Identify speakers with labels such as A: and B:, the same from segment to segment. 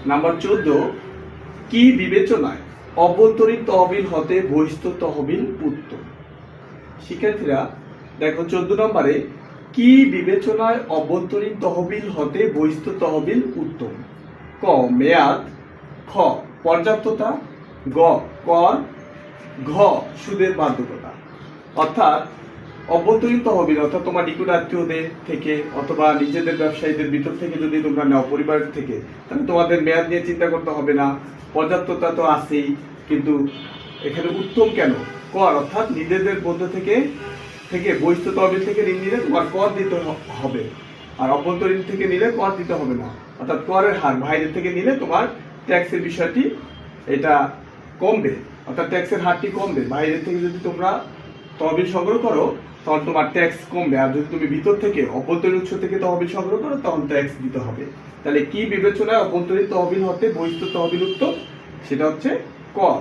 A: Number 14, কি বিবেচনায় অভ্যন্তরীণ তহবিল হতে বহিস্থ তহবিল উত্তম? শিক্ষার্থীরা দেখো 14 নম্বরে, কি বিবেচনায় অভ্যন্তরীণ তহবিল হতে বহিস্থ তহবিল উত্তম? ক মেয়াদ, খ পর্যাপ্ততা, গ কর, ঘ সুদের বাধ্যকতা। অর্থাৎ অভ্যন্তরীণ তহবিল অর্থাৎ তোমার নিকট আত্মীয়দের থেকে অথবা নিজেদের ব্যবসায়ীদের ভিতর থেকে যদি তোমরা নাও, পরিবারের থেকে, তাহলে তোমাদের মেয়াদ নিয়ে চিন্তা করতে হবে না। পর্যাপ্ততা তো আছেই, কিন্তু এখানে উত্তম কেন? কর অর্থাৎ নিজেদের মধ্যে থেকে বহিস্থ তহবিল থেকে ঋণ নিলে তোমার কর দিতে হবে, আর অভ্যন্তরীণ থেকে নিলে কর দিতে হবে না। অর্থাৎ করের হার বাইরের থেকে নিলে তোমার ট্যাক্সের বিষয়টি এটা কমবে, অর্থাৎ ট্যাক্সের হারটি কমবে। বাইরের থেকে যদি তোমরা তহবিল সংগ্রহ করো তখন তোমার ট্যাক্স কমবে, আর যদি তুমি ভিতর থেকে অভ্যন্তরীণ উৎস থেকে তহবিল সংগ্রহ করো তখন ট্যাক্স দিতে হবে। তাহলে কি বিবেচনায় অভ্যন্তরীণ তহবিল হতে বহিস্থ তহবিল উত্তম? সেটা হচ্ছে কর।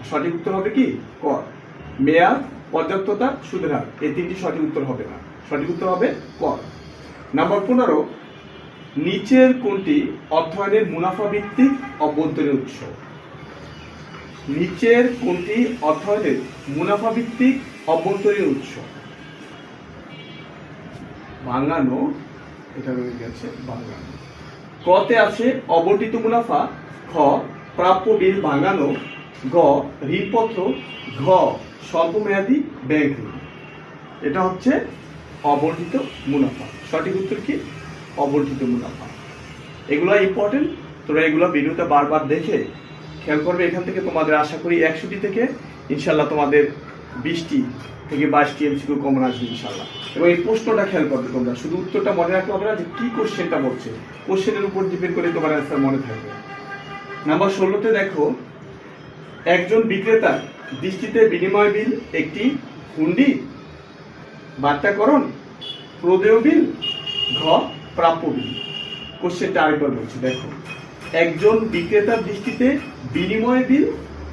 A: সঠিক উত্তর হবে কি? কর। মেয়াদ, পর্যাপ্ততা, সুদের হার, এই তিনটি সঠিক উত্তর হবে না, সঠিক উত্তর হবে কর। নাম্বার 15, নিচের কোনটি অর্থায়নের মুনাফা ভিত্তিক অভ্যন্তরীণ উৎস? নিচের কোনটি অর্থায়নের মুনাফা ভিত্তিক অভ্যন্তরীণ উৎস? ভাঙানো, এটা রয়ে গেছে ভাঙানো। কতে আছে অবর্ধিত মুনাফা, খ প্রাপ্য বিল ভাঙানো, গ ঋণপত্র, ঘ স্বল্পমেয়াদী ব্যাংক ঋণ। এটা হচ্ছে অবর্ধিত মুনাফা। সঠিক উত্তর কি? অবর্ধিত মুনাফা। এগুলো ইম্পর্টেন্ট, তোমরা এগুলো ভিডিওতে বারবার দেখে খেয়াল করবে। এখান থেকে তোমাদের আশা করি 100টি থেকে ইনশাল্লাহ তোমাদের 20টি থেকে 22টি এমসিকিউ কমন আসবে ইনশাল্লাহ। এবং এই প্রশ্নটা খেয়াল করবে তোমরা, শুধু উত্তরটা মনে রাখতে হবে না যে কি কোশ্চেনটা বলছে, কোশ্চেনের উপর ডিপেন্ড করে তোমার অ্যান্সার মনে থাকবে। নাম্বার 16তে দেখো, একজন বিক্রেতার দৃষ্টিতে বিনিময় বিল একটি হুন্ডি, বার্তাকরণ, প্রদেয় বিল, ঘ প্রাপ্য বিল। কোশ্চেনটা আরেকবার বলছি, দেখো একজন বিক্রেতার দৃষ্টিতে বিনিময় বিল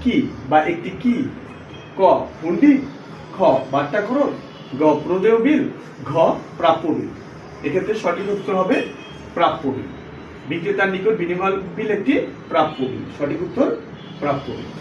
A: কি বা একটি কি? ক হুন্ডি, খ বার্তাকরণ, গ প্রদেয় বিল, ঘ প্রাপ্য বিল। এক্ষেত্রে সঠিক উত্তর হবে প্রাপ্য বিল। বিক্রেতার নিকট বিনিময় বিল একটি প্রাপ্য বিল। সঠিক উত্তর প্রাপ্য বিল।